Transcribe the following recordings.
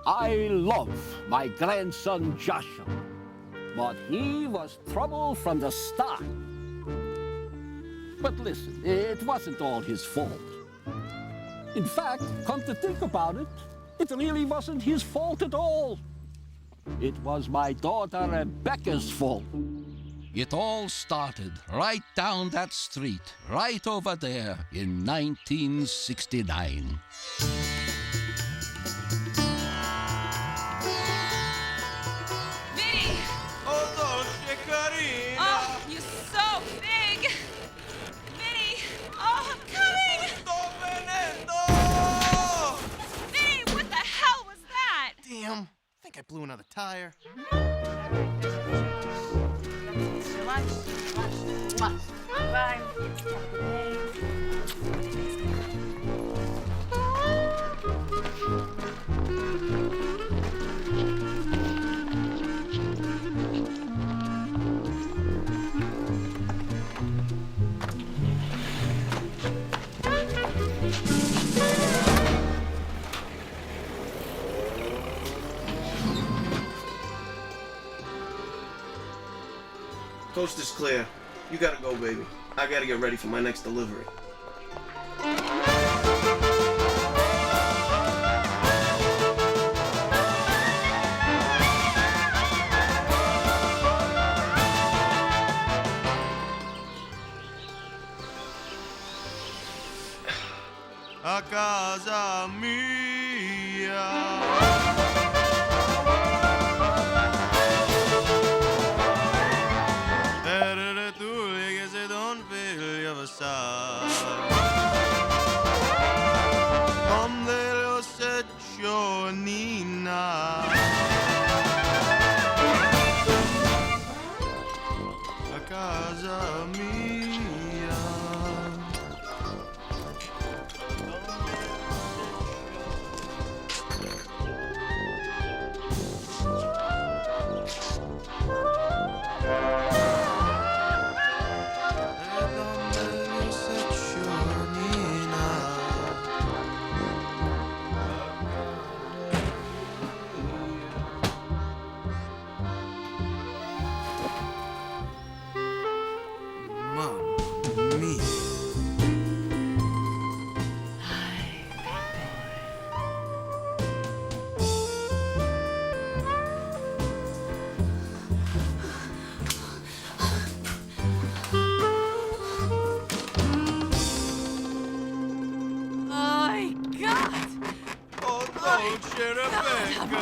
I love my grandson Joshua, but he was trouble from the start. But listen, it wasn't all his fault. In fact, come to think about it, it really wasn't his fault at all. It was my daughter Rebecca's fault. It all started right down that street, right over there in 1969. Vinny! Oh, carina! Oh, you're so big! Vinny! Oh, I'm coming! Sto venendo! Vinny, what the hell was that? Damn, I think I blew another tire. Bye. Coast is clear. You gotta go, baby. I gotta get ready for my next delivery. A casa mia. Come lo seccio Nina. A casa mia.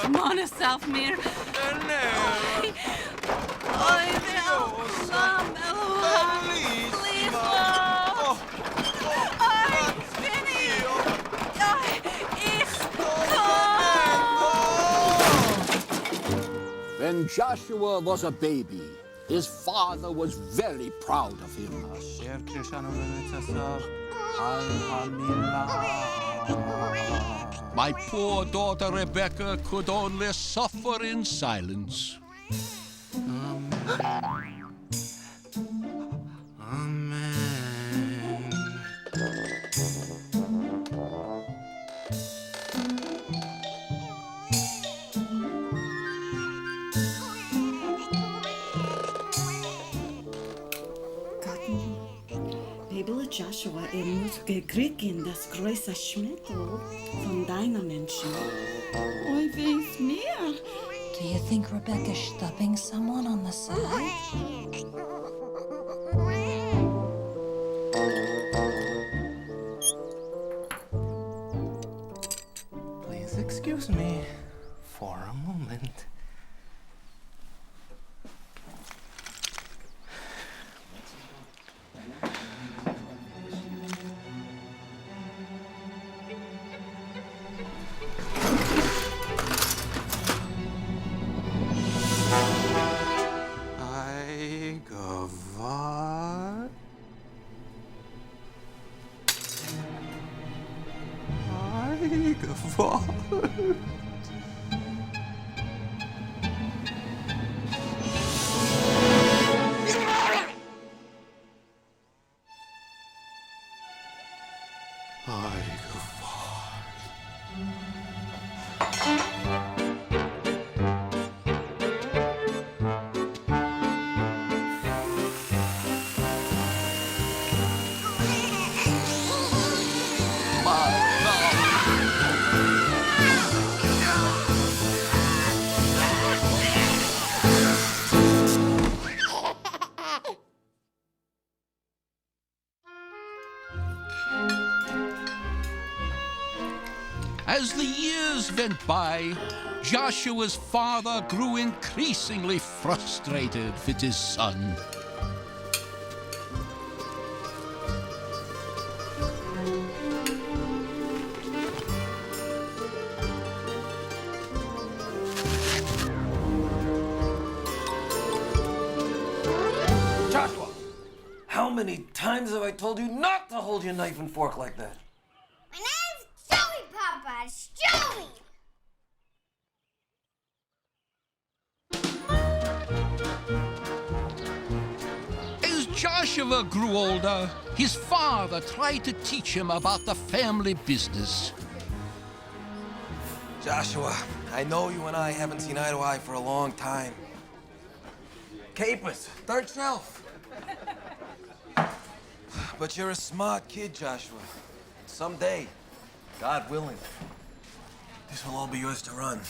Come on, Selfmere. Oi, please, Oi, Vinny. When Joshua was a baby, his father was very proud of him. My poor daughter Rebecca could only suffer in silence. Joshua muss gekriegen das große Schmettel von deiner Menschen. Oi, wie ist mir? Do you think Rebecca's stubbing someone on the side? Please excuse me for a moment. I As the years went by, Joshua's father grew increasingly frustrated with his son. Joshua, how many times have I told you not to hold your knife and fork like that? My name's Joey, Papa. It's Joey. As Joshua grew older, his father tried to teach him about the family business. Joshua, I know you and I haven't seen eye to eye for a long time. Capers, third shelf. But you're a smart kid, Joshua. Someday, God willing, this will all be yours to run.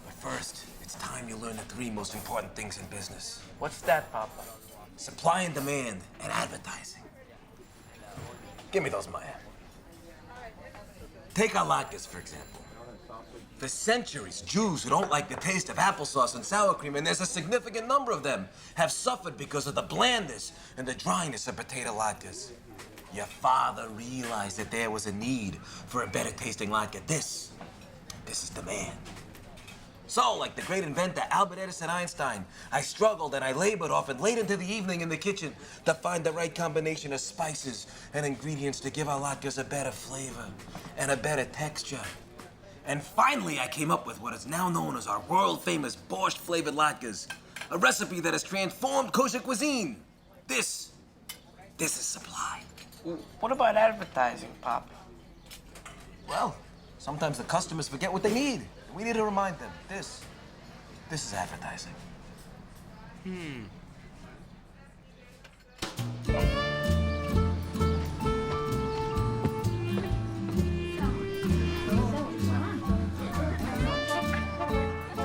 But first, it's time you learn the three most important things in business. What's that, Papa? Supply and demand and advertising. Give me those, Maya. Take our latkes, for example. For centuries, Jews who don't like the taste of applesauce and sour cream, and there's a significant number of them, have suffered because of the blandness and the dryness of potato latkes. Your father realized that there was a need for a better tasting latke. This is the man. So, like the great inventor Albert Edison Einstein, I struggled and I labored often late into the evening in the kitchen to find the right combination of spices and ingredients to give our latkes a better flavor and a better texture. And finally, I came up with what is now known as our world-famous borscht-flavored latkes, a recipe that has transformed kosher cuisine. This is supply. What about advertising, Papa? Well, sometimes the customers forget what they need. We need to remind them. This is advertising.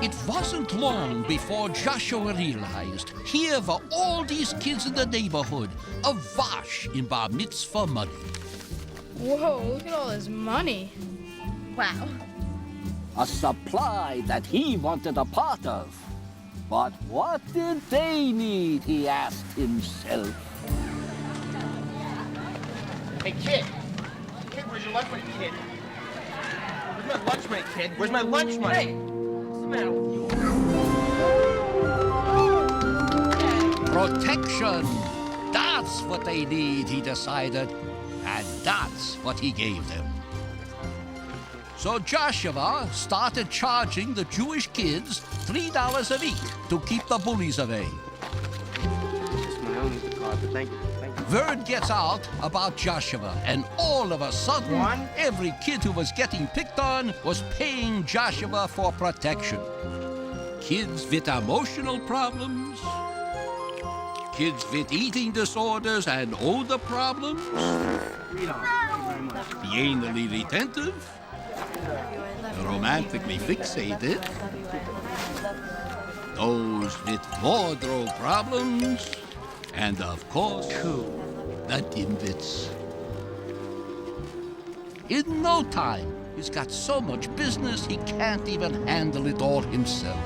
It wasn't long before Joshua realized here were all these kids in the neighborhood awash in bar mitzvah money. Whoa, look at all this money. Wow. A supply that he wanted a part of. But what did they need, he asked himself. Hey, kid. Kid, where's your lunch money, kid? Where's my lunch money, kid? Where's my lunch money? Hey, what's the matter with you? Protection. That's what they need, he decided. And that's what he gave them. So Joshua started charging the Jewish kids $3 a week to keep the bullies away. Word gets out about Joshua, and all of a sudden, every kid who was getting picked on was paying Joshua for protection. Kids with emotional problems, kids with eating disorders and odor problems, the anally retentive, romantically fixated, those with wardrobe problems, and of course, the dimwits. In no time, he's got so much business he can't even handle it all himself.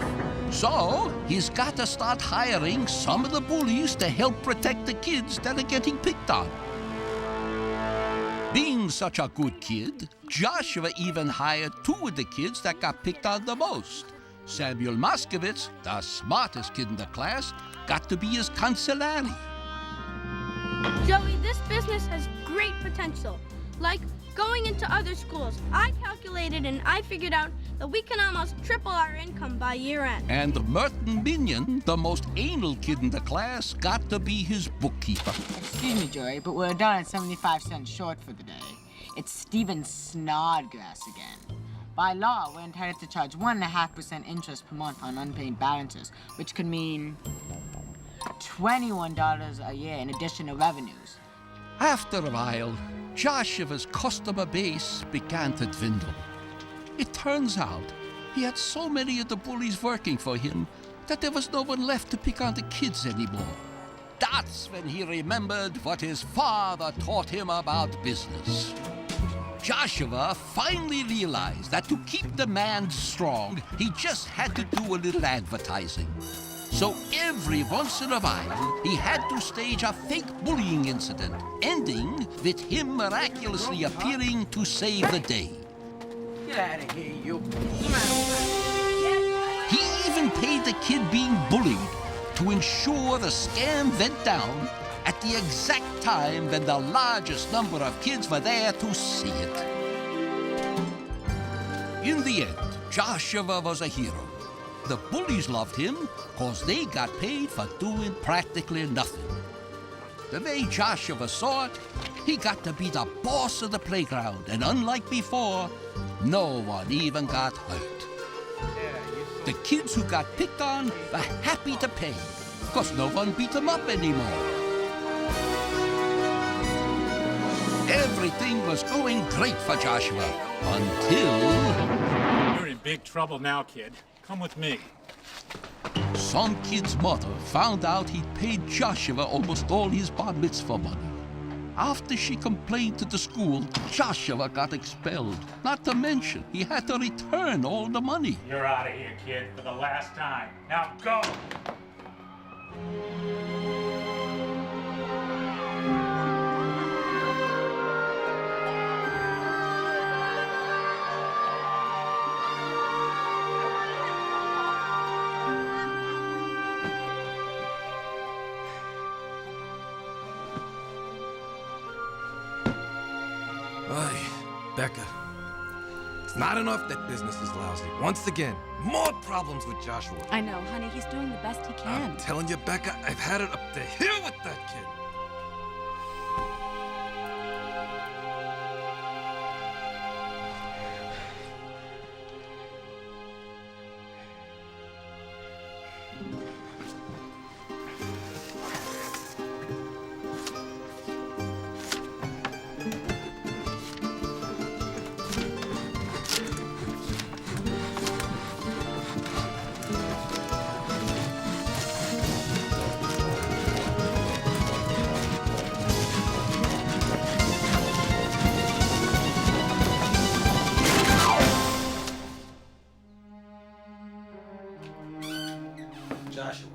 So, he's got to start hiring some of the bullies to help protect the kids that are getting picked on. Being such a good kid, Joshua even hired two of the kids that got picked on the most. Samuel Manischevitz, the smartest kid in the class, got to be his consigliere. Joey, this business has great potential. Like going into other schools. I calculated and I figured out that we can almost triple our income by year end. And Merton Minion, the most anal kid in the class, got to be his bookkeeper. Excuse me, Joey, but we're down at 75 cents short for the day. It's Steven Snodgrass again. By law, we're entitled to charge 1.5% interest per month on unpaid balances, which could mean $21 a year in additional revenues. After a while, Joshua's customer base began to dwindle. It turns out he had so many of the bullies working for him that there was no one left to pick on the kids anymore. That's when he remembered what his father taught him about business. Joshua finally realized that to keep the man strong, he just had to do a little advertising. So every once in a while, he had to stage a fake bullying incident, ending with him miraculously appearing to save the day. Get out of here, you. He even paid the kid being bullied to ensure the scam went down at the exact time when the largest number of kids were there to see it. In the end, Joshua was a hero. The bullies loved him because they got paid for doing practically nothing. The way Joshua saw it, he got to be the boss of the playground, and unlike before, no one even got hurt. The kids who got picked on were happy to pay, because no one beat them up anymore. Everything was going great for Joshua, until... You're in big trouble now, kid. Come with me. Some kid's mother found out he'd paid Joshua almost all his bar mitzvah money. After she complained to the school, Joshua got expelled. Not to mention, he had to return all the money. You're out of here, kid, for the last time. Now go! Becca, it's not enough that business is lousy. Once again, more problems with Joshua. I know, honey. He's doing the best he can. I'm telling you, Becca, I've had it up to here with that kid. Joshua.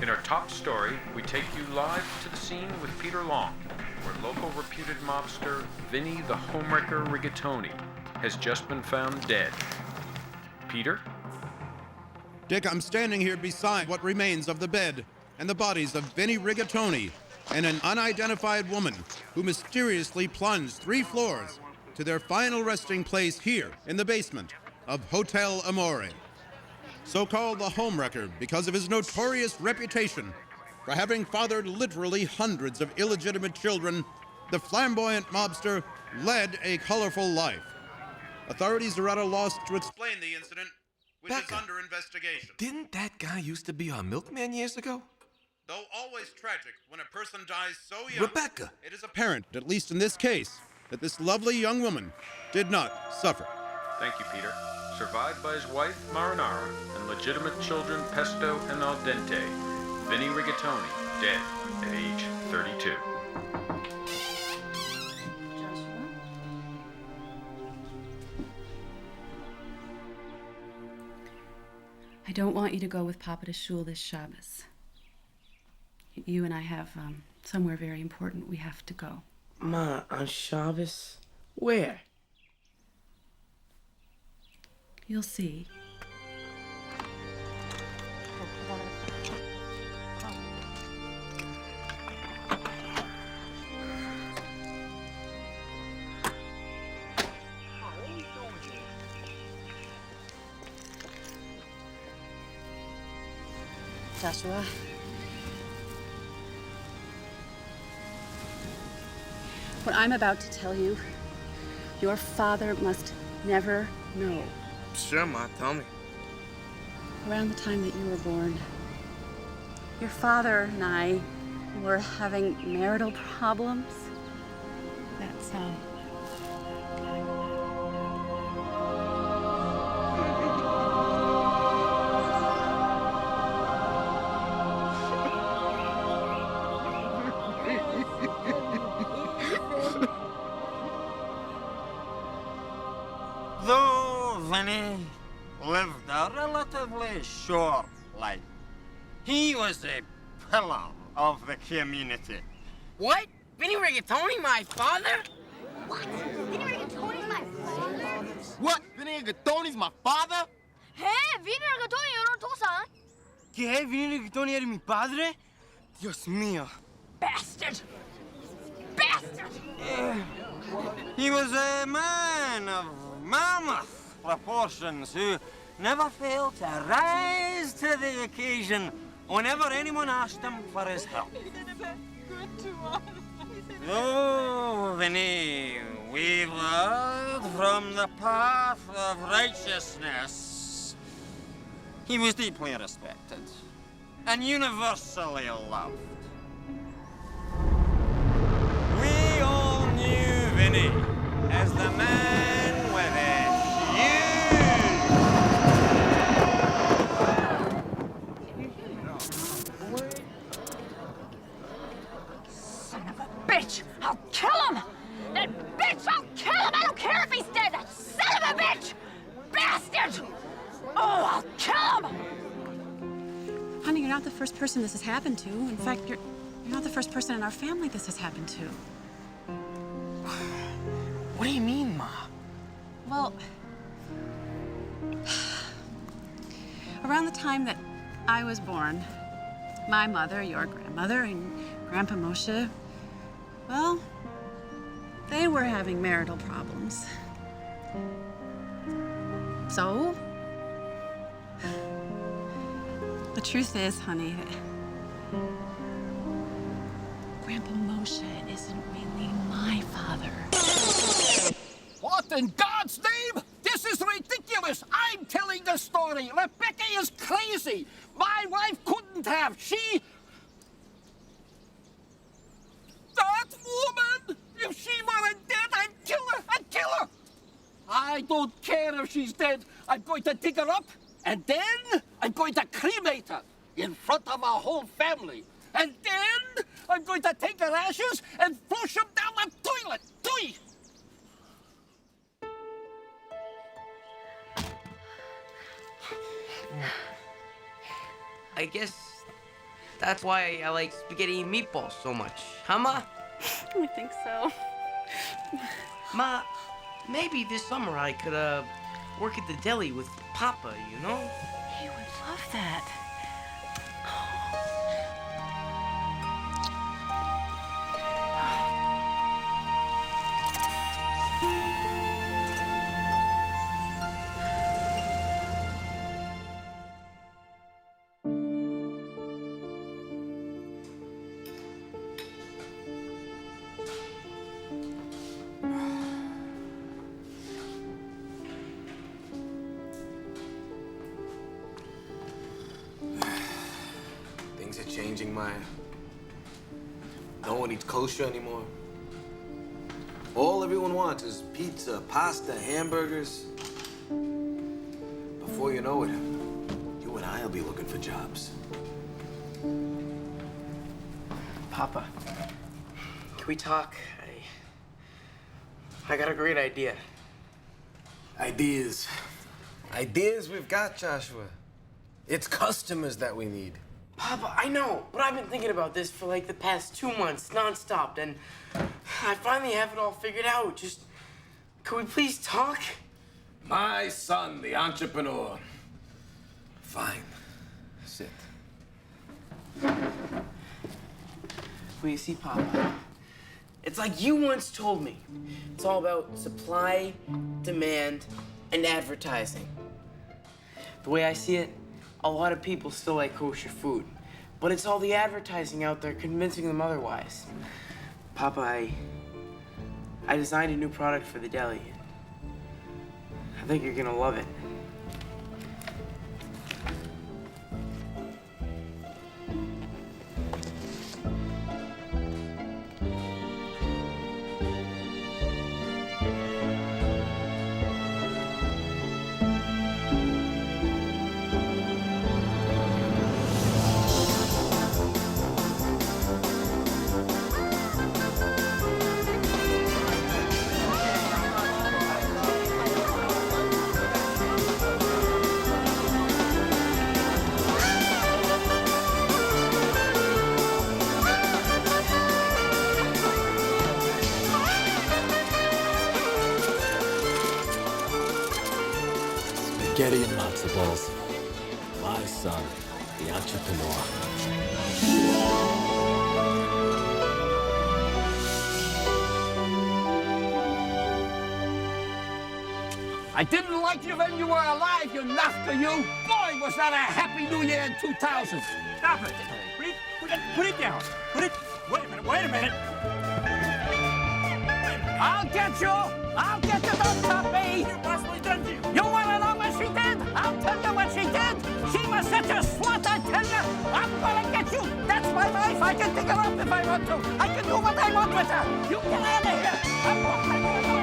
In our top story, we take you live to the scene with Peter Long, where local reputed mobster Vinny the Homewrecker Rigatoni has just been found dead. Peter? Dick, I'm standing here beside what remains of the bed and the bodies of Vinny Rigatoni and an unidentified woman who mysteriously plunged 3 floors to their final resting place here in the basement of Hotel Amore. So-called the Homewrecker because of his notorious reputation for having fathered literally hundreds of illegitimate children, the flamboyant mobster led a colorful life. Authorities are at a loss to explain the incident, which is under investigation. Didn't that guy used to be our milkman years ago? Though always tragic when a person dies so young, Rebecca! It is apparent, at least in this case, that this lovely young woman did not suffer. Thank you, Peter. Survived by his wife, Marinara, and legitimate children, Pesto and Al Dente, Vinny Rigatoni, dead at age 32. Joshua? I don't want you to go with Papa to shul this Shabbos. You and I have somewhere very important we have to go. Ma, on Shabbos? Where? You'll see. Joshua. What I'm about to tell you, your father must never know. Sure, Ma, tell me. Around the time that you were born, your father and I were having marital problems. That's sure, like, he was a pillar of the community. What? Vinny Rigatoni, my father? What? Vinny Rigatoni's my father? What? Vinny Rigatoni's my father? Vinny Rigatoni era Tosa. ¿Qué? ¿Vinny Rigatoni era mi padre? Dios mío. Bastard! Bastard! He was a man of mammoth proportions who never failed to rise to the occasion whenever anyone asked him for his help. Oh, Vinny wavered from the path of righteousness. He was deeply respected and universally loved. We all knew Vinny as the man with a Son of a bitch! I'll kill him! That bitch! I'll kill him! I don't care if he's dead! That son of a bitch! Bastard! Oh, I'll kill him! Honey, you're not the first person this has happened to. In fact, you're not the first person in our family this has happened to. What do you mean, Ma? Well, around the time that I was born, my mother, your grandmother, and Grandpa Moshe, well, they were having marital problems. So, the truth is, honey, Grandpa Moshe isn't really my father. What in God's name? This is ridiculous. I'm telling the story. Rebecca is crazy. My wife couldn't have. She... That woman! If she weren't dead, I'd kill her. I'd kill her. I don't care if she's dead. I'm going to dig her up, and then I'm going to cremate her in front of our whole family. And then I'm going to take her ashes and flush them down the toilet. Tui! I guess that's why I like spaghetti and meatballs so much. Huh, Ma? I think so. Ma, maybe this summer I could, work at the deli with Papa, you know? He would love that. Things are changing, Maya. No one eats kosher anymore. All everyone wants is pizza, pasta, hamburgers. Before you know it, you and I'll be looking for jobs. Papa, can we talk? I got a great idea. Ideas. Ideas we've got, Joshua. It's customers that we need. Papa, I know, but I've been thinking about this for like the past 2 months, nonstop, and I finally have it all figured out. Just, can we please talk? My son, the entrepreneur. Fine. Sit. Well, you see, Papa, it's like you once told me. It's all about supply, demand, and advertising. The way I see it, a lot of people still like kosher food, but it's all the advertising out there convincing them otherwise. Papa, I designed a new product for the deli. I think you're gonna love it. spaghetti and matzo balls. My son, the entrepreneur. I didn't like you when you were alive, you knocker, you. Boy, was that a happy new year in 2000. Stop it. Put it down. Wait a minute. I'll get you, don't top me. Possibly done to you. You want to know what she did? I'll tell you what she did. She was such a slut, I tell you. I'm gonna get you. That's my wife. I can pick her up if I want to. I can do what I want with her. You get out of here. I'm walking.